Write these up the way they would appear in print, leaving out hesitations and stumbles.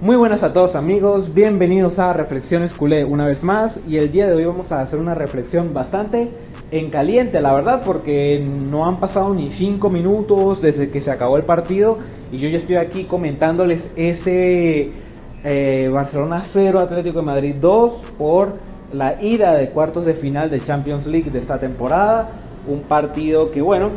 Muy buenas a todos amigos, bienvenidos a Reflexiones Culé una vez más, y el día de hoy vamos a hacer una reflexión bastante en caliente, la verdad, porque no han pasado ni 5 minutos desde que se acabó el partido y yo ya estoy aquí comentándoles ese Barcelona 0, Atlético de Madrid 2 por la ida de cuartos de final de Champions League de esta temporada. Un partido que, bueno,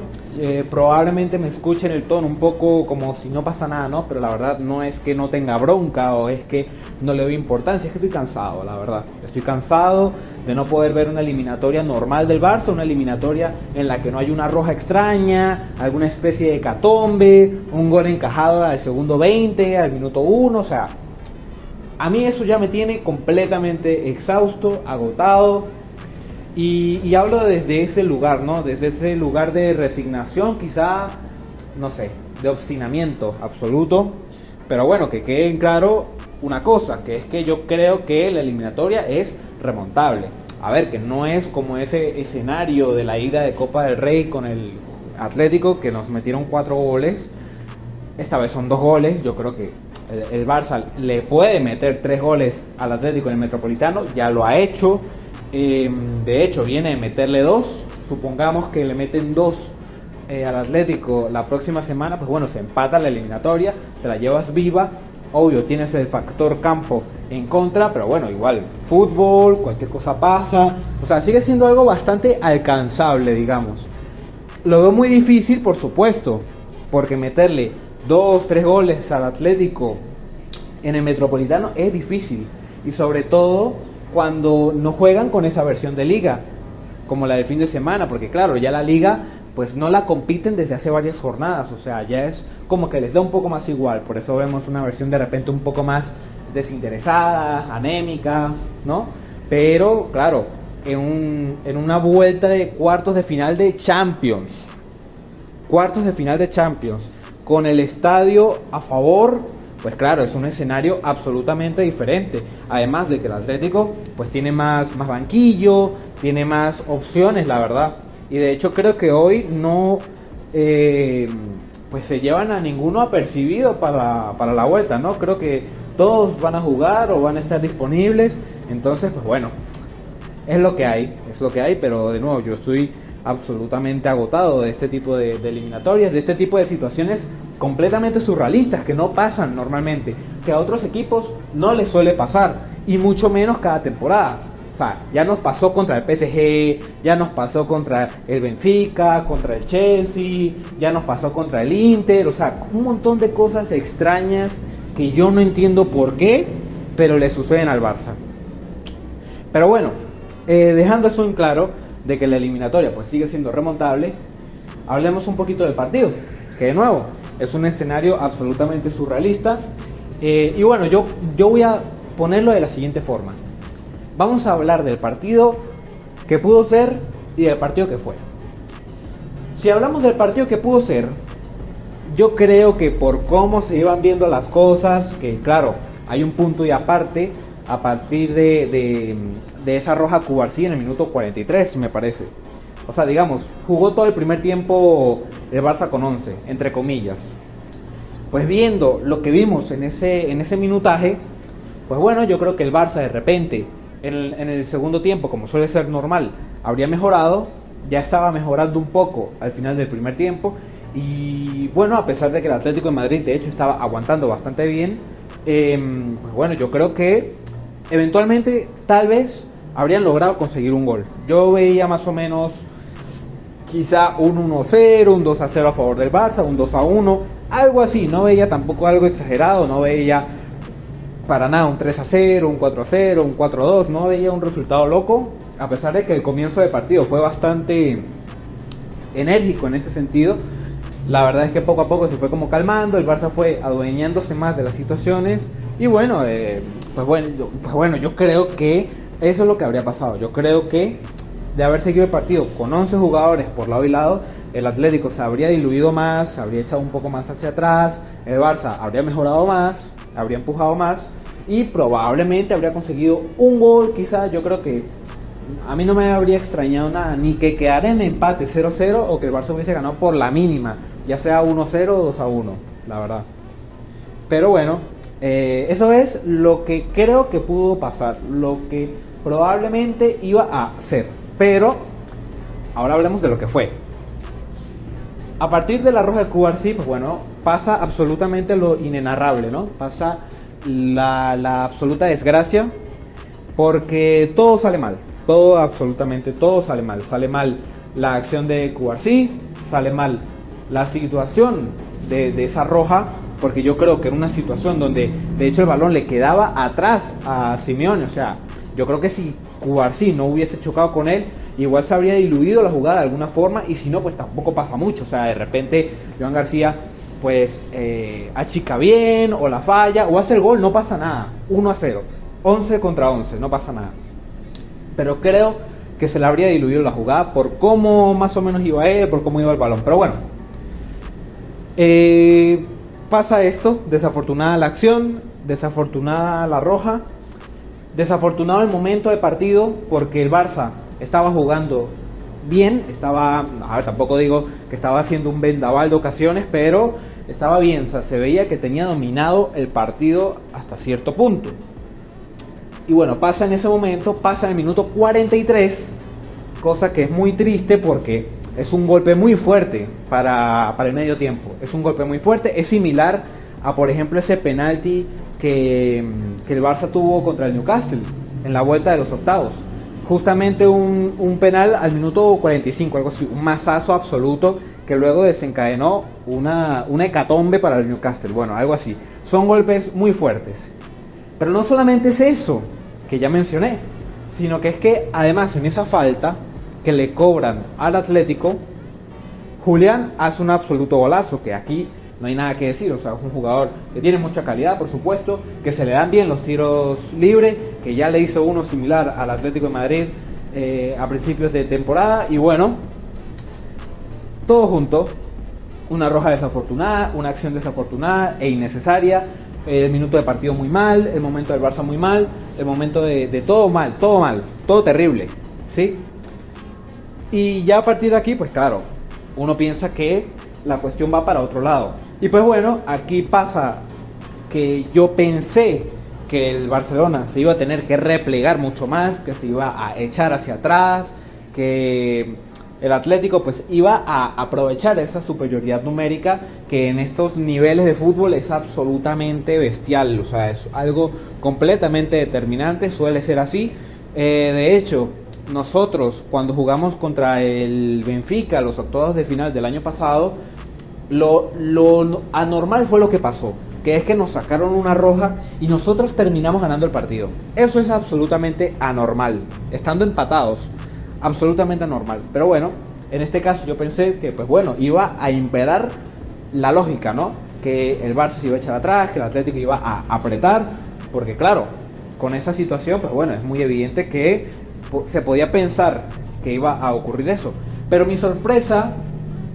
probablemente me escuchen el tono un poco como si no pasa nada, ¿no? Pero la verdad no es que no tenga bronca o es que no le doy importancia, es que estoy cansado, la verdad. Estoy cansado de no poder ver una eliminatoria normal del Barça, una eliminatoria en la que no hay una roja extraña, alguna especie de hecatombe, un gol encajado al segundo 20, al minuto 1, o sea, a mí eso ya me tiene completamente exhausto, agotado. Y hablo desde ese lugar, ¿no? Desde ese lugar de resignación, quizá, no sé, de obstinamiento absoluto. Pero bueno, que quede en claro una cosa, que es que yo creo que la eliminatoria es remontable. A ver, que no es como ese escenario de la ida de Copa del Rey con el Atlético, que nos metieron 4 goles. Esta vez son 2 goles, yo creo que el Barça le puede meter 3 goles al Atlético en el Metropolitano, ya lo ha hecho. De hecho viene de meterle 2, supongamos que le meten 2 al Atlético la próxima semana, pues bueno, se empata la eliminatoria, te la llevas viva. Obvio, tienes el factor campo en contra, pero bueno, igual, fútbol, cualquier cosa pasa, o sea, sigue siendo algo bastante alcanzable, digamos. Lo veo muy difícil, por supuesto, porque meterle 2, 3 goles al Atlético en el Metropolitano es difícil, y sobre todo cuando no juegan con esa versión de liga, como la del fin de semana, porque claro, ya la liga pues no la compiten desde hace varias jornadas, o sea, ya es como que les da un poco más igual, por eso vemos una versión de repente un poco más desinteresada, anémica, ¿no? Pero claro, en una vuelta de cuartos de final de Champions, con el estadio a favor, pues claro, es un escenario absolutamente diferente. Además de que el Atlético pues tiene más banquillo, tiene más opciones, la verdad. Y de hecho creo que hoy no pues se llevan a ninguno apercibido para la vuelta, ¿no? Creo que todos van a jugar o van a estar disponibles. Entonces, pues bueno, es lo que hay, pero de nuevo yo estoy absolutamente agotado de este tipo de eliminatorias, de este tipo de situaciones completamente surrealistas que no pasan normalmente, que a otros equipos no les suele pasar, y mucho menos cada temporada. O sea, ya nos pasó contra el PSG, ya nos pasó contra el Benfica, contra el Chelsea, ya nos pasó contra el Inter, o sea, un montón de cosas extrañas que yo no entiendo por qué, pero le suceden al Barça. Pero bueno, dejando eso en claro, de que la eliminatoria pues sigue siendo remontable, hablemos un poquito del partido, que de nuevo es un escenario absolutamente surrealista. Y bueno, yo voy a ponerlo de la siguiente forma. Vamos a hablar del partido que pudo ser y del partido que fue. Si hablamos del partido que pudo ser, yo creo que por cómo se iban viendo las cosas, que claro, hay un punto y aparte a partir de esa roja Cubarsí en el minuto 43, me parece. O sea, digamos, jugó todo el primer tiempo el Barça con 11, entre comillas. Pues viendo lo que vimos en ese minutaje, pues bueno, yo creo que el Barça de repente, en el segundo tiempo, como suele ser normal, habría mejorado. Ya estaba mejorando un poco al final del primer tiempo. Y bueno, a pesar de que el Atlético de Madrid, de hecho, estaba aguantando bastante bien, pues bueno, yo creo que eventualmente, tal vez, habrían logrado conseguir un gol. Yo veía más o menos quizá un 1-0, un 2-0 a favor del Barça, un 2-1, algo así. No veía tampoco algo exagerado, no veía para nada un 3-0, un 4-0, un 4-2, no veía un resultado loco, a pesar de que el comienzo de partido fue bastante enérgico en ese sentido. La verdad es que poco a poco se fue como calmando, el Barça fue adueñándose más de las situaciones y bueno, pues bueno, yo creo que eso es lo que habría pasado. Yo creo que de haber seguido el partido con 11 jugadores por lado y lado, el Atlético se habría diluido más, se habría echado un poco más hacia atrás, el Barça habría mejorado más, habría empujado más y probablemente habría conseguido un gol. Quizá yo creo que a mí no me habría extrañado nada, ni que quedara en empate 0-0 o que el Barça hubiese ganado por la mínima, ya sea 1-0 o 2-1, la verdad. Pero bueno, Eso es lo que creo que pudo pasar, lo que probablemente iba a ser. Pero ahora hablemos de lo que fue. A partir de la roja de Cubarsí, pues bueno, pasa absolutamente lo inenarrable, ¿no? Pasa la absoluta desgracia, porque todo sale mal. Todo, absolutamente todo sale mal. Sale mal la acción de Cubarsí, sale mal la situación de esa roja, porque yo creo que era una situación donde de hecho el balón le quedaba atrás a Simeone. O sea, yo creo que si Cubarsí no hubiese chocado con él, igual se habría diluido la jugada de alguna forma, y si no, pues tampoco pasa mucho. O sea, de repente Joan García pues achica bien, o la falla, o hace el gol, no pasa nada. 1-0, 11 contra 11, no pasa nada. Pero creo que se le habría diluido la jugada por cómo más o menos iba él, por cómo iba el balón. Pero bueno, pasa esto, desafortunada la acción, desafortunada la roja, desafortunado el momento de partido, porque el Barça estaba jugando bien, estaba, a ver, tampoco digo que estaba haciendo un vendaval de ocasiones, pero estaba bien. O sea, se veía que tenía dominado el partido hasta cierto punto. Y bueno, pasa en ese momento, pasa en el minuto 43, cosa que es muy triste porque es un golpe muy fuerte para el medio tiempo. Es un golpe muy fuerte, es similar a, por ejemplo, ese penalti que el Barça tuvo contra el Newcastle en la vuelta de los octavos. Justamente un penal al minuto 45, algo así, un mazazo absoluto que luego desencadenó una hecatombe para el Newcastle. Bueno, algo así. Son golpes muy fuertes. Pero no solamente es eso que ya mencioné, sino que es que además en esa falta que le cobran al Atlético, Julián hace un absoluto golazo, que aquí no hay nada que decir. O sea, es un jugador que tiene mucha calidad, por supuesto, que se le dan bien los tiros libres, que ya le hizo uno similar al Atlético de Madrid a principios de temporada. Y bueno, todo junto, una roja desafortunada, una acción desafortunada e innecesaria, el minuto de partido muy mal, el momento del Barça muy mal, el momento de todo mal, todo terrible, ¿sí? Y ya a partir de aquí, pues claro, uno piensa que la cuestión va para otro lado. Y pues bueno, aquí pasa que yo pensé que el Barcelona se iba a tener que replegar mucho más, que se iba a echar hacia atrás, que el Atlético pues iba a aprovechar esa superioridad numérica que en estos niveles de fútbol es absolutamente bestial. O sea, es algo completamente determinante, suele ser así. De hecho, nosotros cuando jugamos contra el Benfica, los octavos de final del año pasado, lo anormal fue lo que pasó, que es que nos sacaron una roja y nosotros terminamos ganando el partido. Eso es absolutamente anormal, estando empatados, absolutamente anormal. Pero bueno, en este caso yo pensé que pues bueno, iba a imperar la lógica, ¿no? Que el Barça se iba a echar atrás, que el Atlético iba a apretar, porque claro, con esa situación pues bueno, es muy evidente que se podía pensar que iba a ocurrir eso. Pero mi sorpresa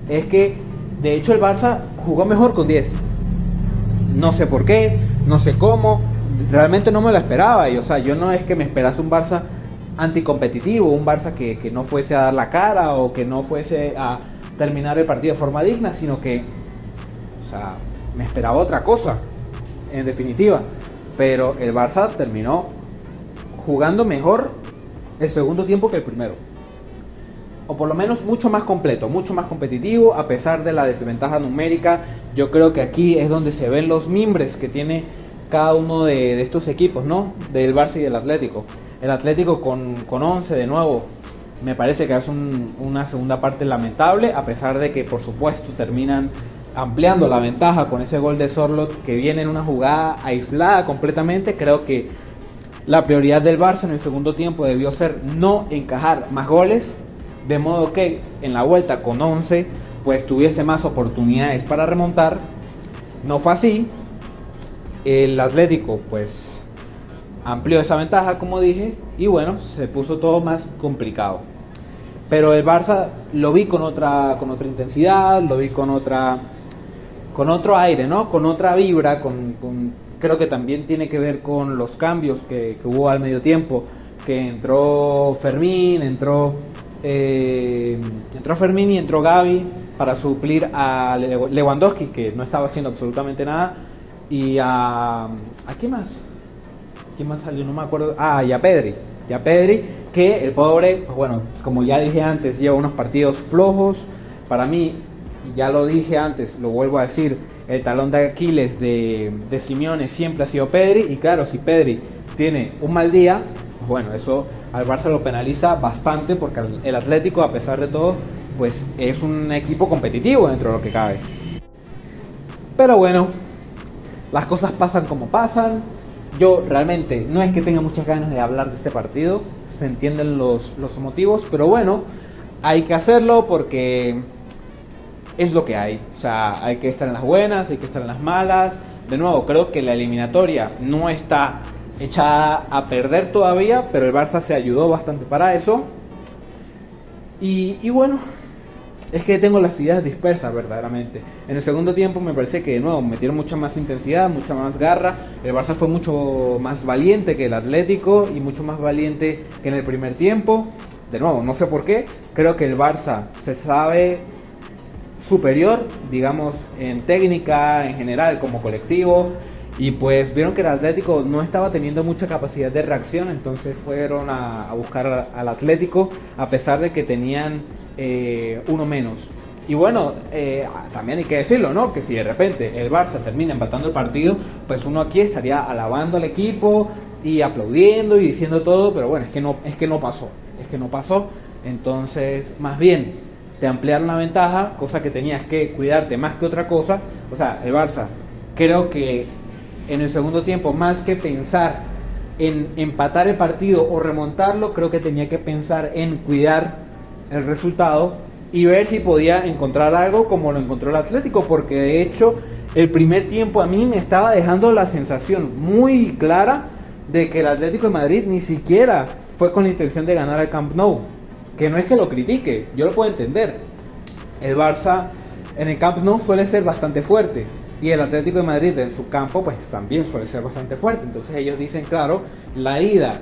es que de hecho el Barça jugó mejor con 10. No sé por qué, no sé cómo, realmente no me lo esperaba. Y o sea, yo no es que me esperase un Barça anticompetitivo, un Barça que no fuese a dar la cara o que no fuese a terminar el partido de forma digna, sino que, o sea, me esperaba otra cosa, en definitiva. Pero el Barça terminó jugando mejor el segundo tiempo que el primero, o por lo menos mucho más completo, mucho más competitivo, a pesar de la desventaja numérica. Yo creo que aquí es donde se ven los mimbres que tiene cada uno de estos equipos, ¿no? Del Barça y del Atlético. El Atlético con 11 de nuevo, me parece que es una segunda parte lamentable, a pesar de que por supuesto terminan ampliando la ventaja con ese gol de Sorloth que viene en una jugada aislada completamente. Creo que la prioridad del Barça en el segundo tiempo debió ser no encajar más goles, de modo que en la vuelta con 11 pues tuviese más oportunidades para remontar. No fue así. El Atlético pues amplió esa ventaja, como dije, y bueno, se puso todo más complicado. Pero el Barça lo vi con otra intensidad, lo vi con otro aire, ¿no? Con otra vibra, creo que también tiene que ver con los cambios que hubo al medio tiempo, que entró Fermín, entró Fermín y entró Gavi para suplir a Lewandowski, que no estaba haciendo absolutamente nada. y ¿a quién más? ¿Quién más salió? No me acuerdo. Y a Pedri. Y a Pedri, que el pobre, pues bueno, como ya dije antes, lleva unos partidos flojos. Para mí, ya lo dije antes, lo vuelvo a decir, el talón de Aquiles de Simeone siempre ha sido Pedri. Y claro, si Pedri tiene un mal día, pues bueno, eso al Barça lo penaliza bastante, porque el Atlético, a pesar de todo, pues es un equipo competitivo dentro de lo que cabe. Pero bueno, las cosas pasan como pasan. Yo realmente no es que tenga muchas ganas de hablar de este partido, se entienden los motivos, pero bueno, hay que hacerlo porque es lo que hay. O sea, hay que estar en las buenas, hay que estar en las malas. De nuevo, creo que la eliminatoria no está echada a perder todavía, pero el Barça se ayudó bastante para eso. Y bueno, es que tengo las ideas dispersas verdaderamente. En el segundo tiempo me parece que de nuevo metieron mucha más intensidad, mucha más garra. El Barça fue mucho más valiente que el Atlético y mucho más valiente que en el primer tiempo. De nuevo, no sé por qué. Creo que el Barça se sabe superior, digamos, en técnica, en general, como colectivo. Y pues vieron que el Atlético no estaba teniendo mucha capacidad de reacción, entonces fueron a buscar al Atlético, a pesar de que tenían uno menos. Y bueno, también hay que decirlo, ¿no? Que si de repente el Barça termina empatando el partido, pues uno aquí estaría alabando al equipo y aplaudiendo y diciendo todo, pero bueno, es que no pasó. Entonces, más bien, te ampliaron la ventaja, cosa que tenías que cuidarte más que otra cosa. O sea, el Barça, creo que en el segundo tiempo, más que pensar en empatar el partido o remontarlo, creo que tenía que pensar en cuidar el resultado y ver si podía encontrar algo como lo encontró el Atlético, porque de hecho el primer tiempo a mí me estaba dejando la sensación muy clara de que el Atlético de Madrid ni siquiera fue con la intención de ganar al Camp Nou, que no es que lo critique, yo lo puedo entender. El Barça en el Camp Nou suele ser bastante fuerte y el Atlético de Madrid en su campo pues también suele ser bastante fuerte, entonces ellos dicen, claro, la ida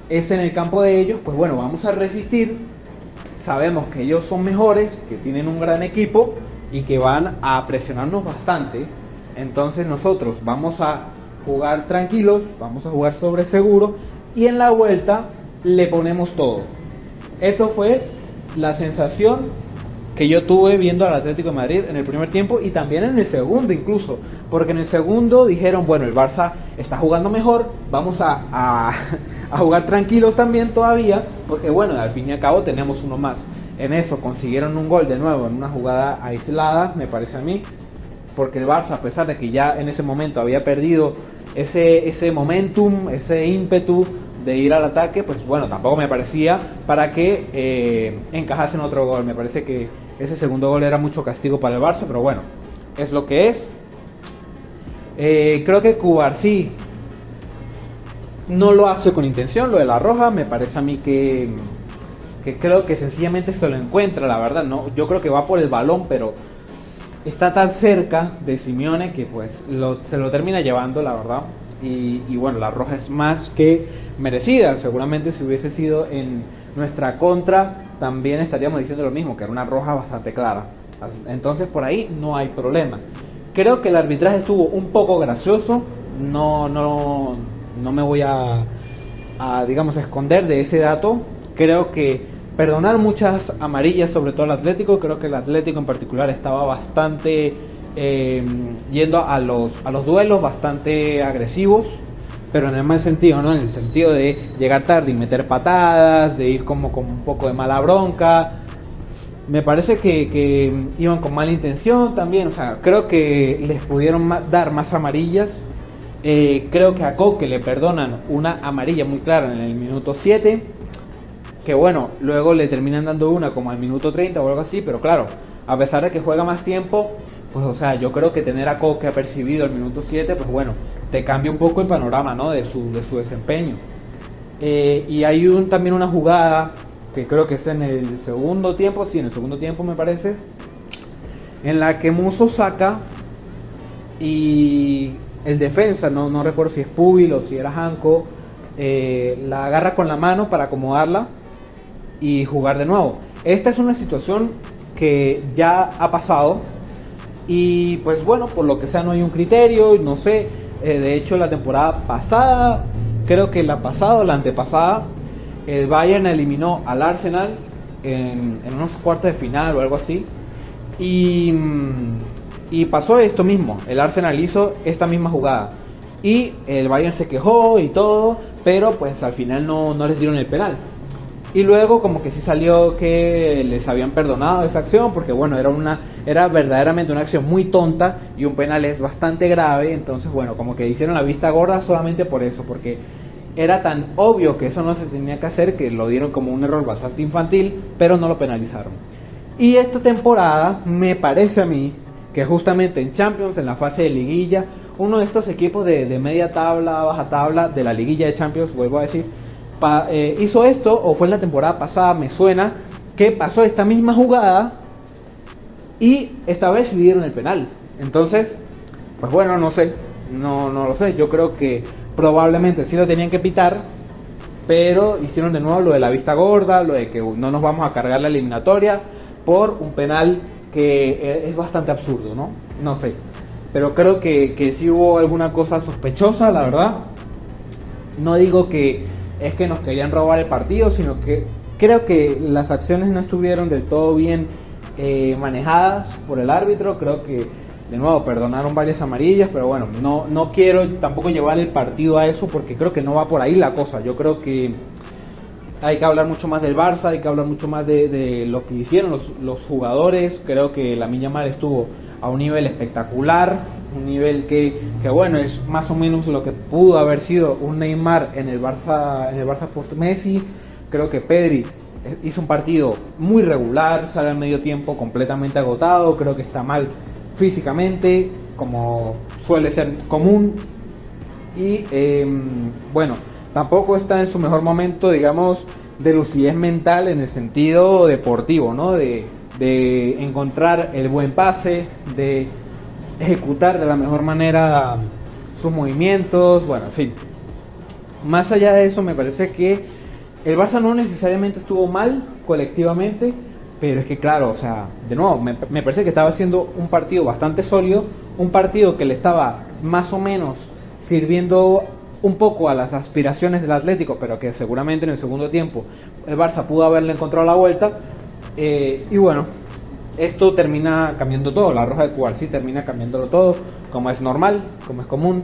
es en el campo de ellos, pues bueno, vamos a resistir. Sabemos que ellos son mejores, que tienen un gran equipo y que van a presionarnos bastante. Entonces nosotros vamos a jugar tranquilos, vamos a jugar sobre seguro y en la vuelta le ponemos todo. Eso fue la sensación que yo tuve viendo al Atlético de Madrid en el primer tiempo y también en el segundo incluso. Porque en el segundo dijeron, bueno, el Barça está jugando mejor, vamos a jugar tranquilos también todavía, porque bueno, al fin y al cabo tenemos uno más. En eso consiguieron un gol de nuevo en una jugada aislada, me parece a mí, porque el Barça, a pesar de que ya en ese momento había perdido ese momentum, ese ímpetu de ir al ataque, pues bueno, tampoco me parecía para que encajasen otro gol. Me parece que ese segundo gol era mucho castigo para el Barça, pero bueno, es lo que es. Creo que Cubarsí no lo hace con intención, lo de la roja. Me parece a mí que creo que sencillamente se lo encuentra, la verdad. No, yo creo que va por el balón, pero está tan cerca de Simeone que pues se lo termina llevando, la verdad. Y bueno, la roja es más que merecida. Seguramente si hubiese sido en nuestra contra también estaríamos diciendo lo mismo, que era una roja bastante clara. Entonces por ahí no hay problema. Creo que el arbitraje estuvo un poco gracioso. No me voy a digamos, a esconder de ese dato. Creo que perdonar muchas amarillas, sobre todo el Atlético. Creo que el Atlético en particular estaba bastante yendo a los duelos bastante agresivos, pero en el mal sentido, ¿no? En el sentido de llegar tarde y meter patadas, de ir como con un poco de mala bronca. Me parece que iban con mala intención también. O sea, creo que les pudieron dar más amarillas. Creo que a Koke le perdonan una amarilla muy clara en el minuto 7, que bueno, luego le terminan dando una como al minuto 30 o algo así, pero claro, a pesar de que juega más tiempo, pues o sea, yo creo que tener a Koke apercibido al minuto 7, pues bueno, te cambia un poco el panorama, ¿no? de su desempeño. Y hay también una jugada que creo que es en el segundo tiempo, sí, en el segundo tiempo me parece, en la que Musso saca y el defensa, no recuerdo si es Pubil o si era Janko, la agarra con la mano para acomodarla y jugar de nuevo. Esta es una situación que ya ha pasado Y pues bueno, por lo que sea no hay un criterio, no sé. De hecho la temporada pasada, creo que la pasada o la antepasada, el Bayern eliminó al Arsenal en unos cuartos de final o algo así. Y, y pasó esto mismo, el Arsenal hizo esta misma jugada. Y el Bayern se quejó y todo, pero pues al final no les dieron el penal. Y luego como que sí salió que les habían perdonado esa acción, porque bueno, era verdaderamente una acción muy tonta y un penal es bastante grave. Entonces bueno, como que hicieron la vista gorda solamente por eso, porque era tan obvio que eso no se tenía que hacer, que lo dieron como un error bastante infantil, pero no lo penalizaron. Y esta temporada me parece a mí que justamente en Champions, en la fase de liguilla, uno de estos equipos de media tabla, baja tabla, de la liguilla de Champions, vuelvo a decir, hizo esto, o fue en la temporada pasada, me suena, que pasó esta misma jugada y esta vez dieron el penal. Entonces, pues bueno, no sé, no lo sé. Yo creo que probablemente sí lo tenían que pitar, pero hicieron de nuevo lo de la vista gorda, lo de que no nos vamos a cargar la eliminatoria por un penal que es bastante absurdo, ¿no? No sé. Pero creo que sí hubo alguna cosa sospechosa, la verdad. No digo que es que nos querían robar el partido, sino que creo que las acciones no estuvieron del todo bien manejadas por el árbitro. Creo que, de nuevo, perdonaron varias amarillas, pero bueno, no quiero tampoco llevar el partido a eso, porque creo que no va por ahí la cosa. Yo creo que hay que hablar mucho más del Barça, hay que hablar mucho más de lo que hicieron los jugadores. Creo que Lamine Yamal estuvo a un nivel espectacular, un nivel que bueno, es más o menos lo que pudo haber sido un Neymar en el Barça post Messi. Creo que Pedri hizo un partido muy regular, sale al medio tiempo completamente agotado, creo que está mal físicamente, como suele ser común. Y bueno, tampoco está en su mejor momento, digamos, de lucidez mental en el sentido deportivo, ¿no? De encontrar el buen pase, de ejecutar de la mejor manera sus movimientos, bueno, en fin. Más allá de eso, me parece que el Barça no necesariamente estuvo mal colectivamente, pero es que claro, o sea, de nuevo, me parece que estaba haciendo un partido bastante sólido, un partido que le estaba más o menos sirviendo un poco a las aspiraciones del Atlético, pero que seguramente en el segundo tiempo el Barça pudo haberle encontrado la vuelta. Y bueno, esto termina cambiando todo. La roja de Cubarsí termina cambiándolo todo, como es normal, como es común.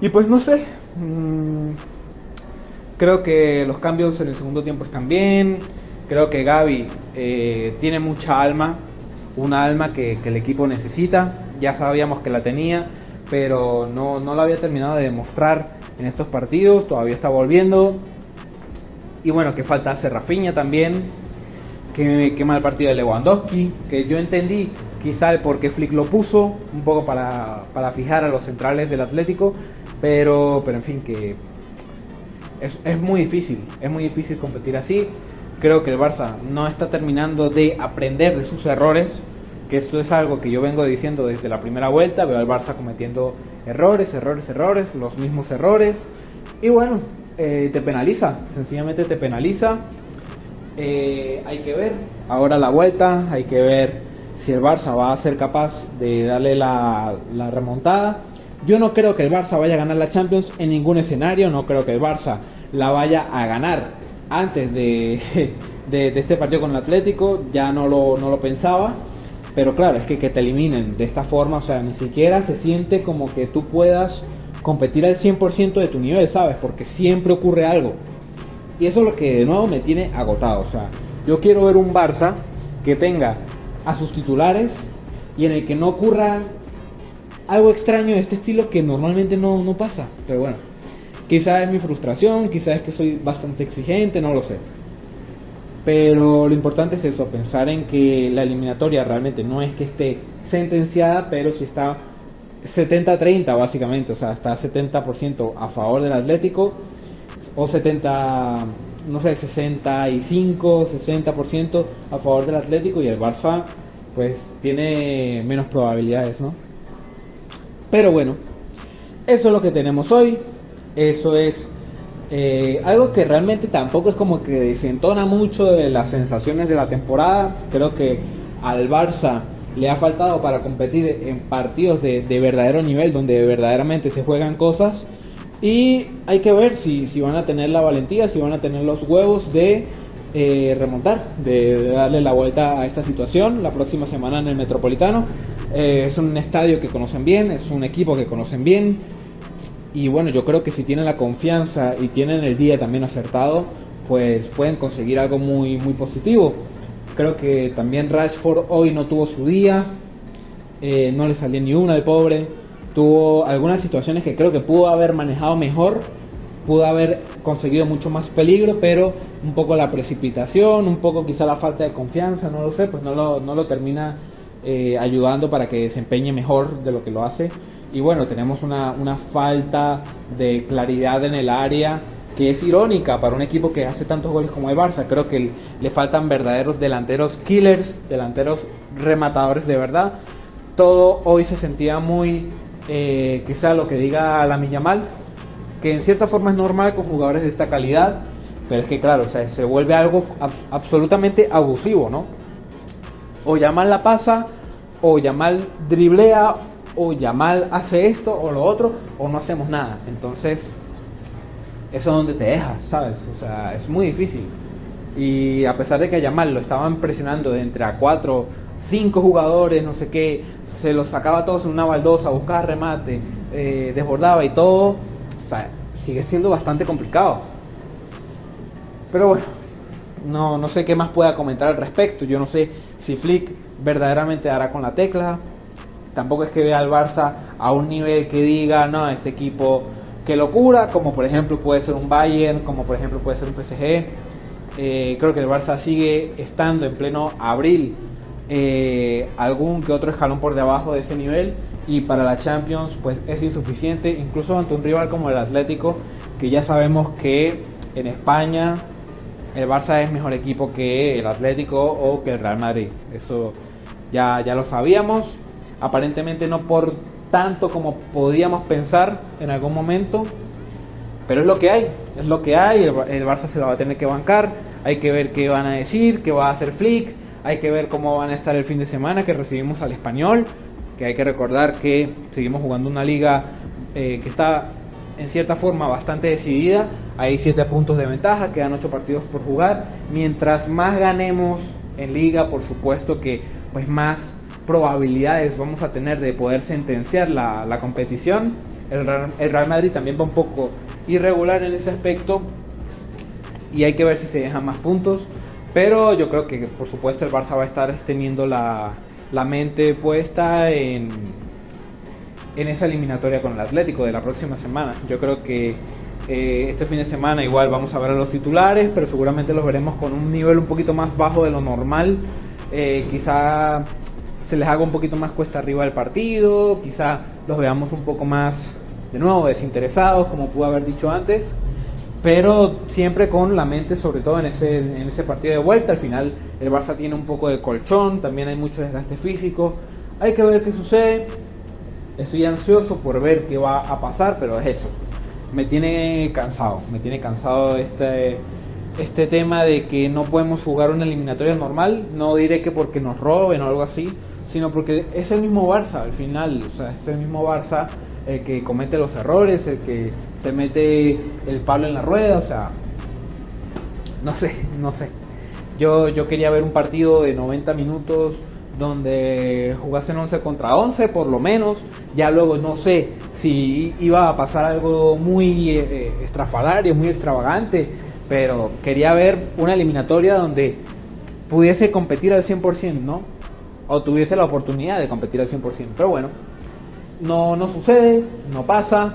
Y pues no sé, creo que los cambios en el segundo tiempo están bien. Creo que Gavi tiene mucha alma, una alma que el equipo necesita. Ya sabíamos que la tenía, pero no la había terminado de demostrar en estos partidos. Todavía está volviendo. Y bueno, que falta hacer Rafinha también. Qué mal partido de Lewandowski, que yo entendí quizá el por qué Flick lo puso, un poco para fijar a los centrales del Atlético, pero en fin, que es muy difícil competir así. Creo que el Barça no está terminando de aprender de sus errores, que esto es algo que yo vengo diciendo desde la primera vuelta. Veo al Barça cometiendo errores, los mismos errores, y bueno, te penaliza, sencillamente te penaliza. Hay que ver ahora la vuelta, hay que ver si el Barça va a ser capaz de darle la remontada. Yo no creo que el Barça vaya a ganar la Champions en ningún escenario, no creo que el Barça la vaya a ganar antes de este partido con el Atlético, ya no lo pensaba, pero claro, es que te eliminen de esta forma, o sea, ni siquiera se siente como que tú puedas competir al 100% de tu nivel, ¿sabes? Porque siempre ocurre algo. Y eso es lo que de nuevo me tiene agotado. O sea, yo quiero ver un Barça que tenga a sus titulares y en el que no ocurra algo extraño de este estilo que normalmente no pasa. Pero bueno, quizás es mi frustración, quizás es que soy bastante exigente, no lo sé. Pero lo importante es eso, pensar en que la eliminatoria realmente no es que esté sentenciada, pero sí está 70-30 básicamente. O sea, está 70% a favor del Atlético, o 70, no sé, 65, 60% a favor del Atlético, y el Barça pues tiene menos probabilidades, ¿no? Pero bueno, eso es lo que tenemos hoy. Eso es algo que realmente tampoco es como que desentona mucho de las sensaciones de la temporada. Creo que al Barça le ha faltado para competir en partidos de verdadero nivel, donde verdaderamente se juegan cosas. Y hay que ver si van a tener la valentía, si van a tener los huevos de remontar, de darle la vuelta a esta situación la próxima semana en el Metropolitano. Es un estadio que conocen bien, es un equipo que conocen bien. Y bueno, yo creo que si tienen la confianza y tienen el día también acertado, pues pueden conseguir algo muy, muy positivo. Creo que también Rashford hoy no tuvo su día, no le salió ni una al pobre. Tuvo algunas situaciones que creo que pudo haber manejado mejor, pudo haber conseguido mucho más peligro, pero un poco la precipitación, un poco quizá la falta de confianza, no lo sé, pues no lo termina ayudando para que desempeñe mejor de lo que lo hace. Y bueno, tenemos una falta de claridad en el área que es irónica para un equipo que hace tantos goles como el Barça. Creo que le faltan verdaderos delanteros killers, delanteros rematadores de verdad. Todo hoy se sentía muy, quizá lo que diga Lamine Yamal, que en cierta forma es normal con jugadores de esta calidad, pero es que claro, o sea, se vuelve algo absolutamente abusivo, ¿no? O Yamal la pasa, o Yamal driblea, o Yamal hace esto o lo otro, o no hacemos nada. Entonces, eso es donde te dejas, ¿sabes? O sea, es muy difícil. Y a pesar de que a Yamal lo estaban presionando de entre a 4, 5 jugadores, no sé qué, se los sacaba todos en una baldosa, buscaba remate, desbordaba y todo, o sea, sigue siendo bastante complicado. Pero bueno, no sé qué más pueda comentar al respecto. Yo no sé si Flick verdaderamente dará con la tecla. Tampoco es que vea al Barça a un nivel que diga, no, este equipo, qué locura, como por ejemplo puede ser un Bayern, como por ejemplo puede ser un PSG. Creo que el Barça sigue estando en pleno abril, algún que otro escalón por debajo de ese nivel, y para la Champions pues es insuficiente, incluso ante un rival como el Atlético, que ya sabemos que en España el Barça es mejor equipo que el Atlético o que el Real Madrid. Eso ya lo sabíamos. Aparentemente no por tanto como podíamos pensar en algún momento, pero es lo que hay, el Barça se lo va a tener que bancar. Hay que ver qué van a decir, qué va a hacer Flick, hay que ver cómo van a estar el fin de semana, que recibimos al Español, que hay que recordar que seguimos jugando una liga que está en cierta forma bastante decidida. Hay 7 puntos de ventaja, quedan 8 partidos por jugar. Mientras más ganemos en liga, por supuesto que pues más probabilidades vamos a tener de poder sentenciar la competición. El Real Madrid también va un poco irregular en ese aspecto y hay que ver si se dejan más puntos, pero yo creo que por supuesto el Barça va a estar teniendo la mente puesta en esa eliminatoria con el Atlético de la próxima semana. Yo creo que este fin de semana igual vamos a ver a los titulares, pero seguramente los veremos con un nivel un poquito más bajo de lo normal. Quizá se les haga un poquito más cuesta arriba el partido, quizá los veamos un poco más, de nuevo, desinteresados, como pude haber dicho antes, pero siempre con la mente sobre todo en ese partido de vuelta. Al final el Barça tiene un poco de colchón, también hay mucho desgaste físico, hay que ver qué sucede. Estoy ansioso por ver qué va a pasar, pero es eso, me tiene cansado este tema de que no podemos jugar una eliminatoria normal. No diré que porque nos roben o algo así, sino porque es el mismo Barça al final. O sea, es el mismo Barça el que comete los errores, el que se mete el palo en la rueda. O sea, no sé. Yo quería ver un partido de 90 minutos donde jugasen 11 contra 11 por lo menos. Ya luego no sé si iba a pasar algo muy estrafalario, muy extravagante, pero quería ver una eliminatoria donde pudiese competir al 100%, ¿no? O tuviese la oportunidad de competir al 100%. Pero bueno, no sucede, no pasa.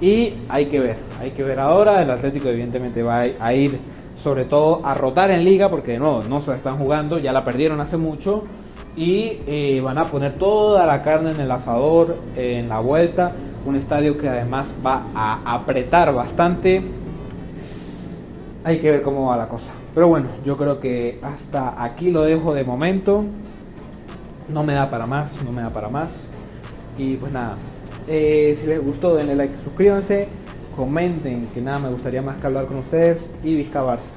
Y hay que ver ahora. El Atlético evidentemente va a ir sobre todo a rotar en liga, porque de nuevo no se la están jugando, ya la perdieron hace mucho. Y van a poner toda la carne en el asador en la vuelta. Un estadio que además va a apretar bastante. Hay que ver cómo va la cosa. Pero bueno, yo creo que hasta aquí lo dejo de momento. No me da para más. Y pues nada, si les gustó denle like, suscríbanse, comenten, que nada me gustaría más que hablar con ustedes. Y Vizca Barça.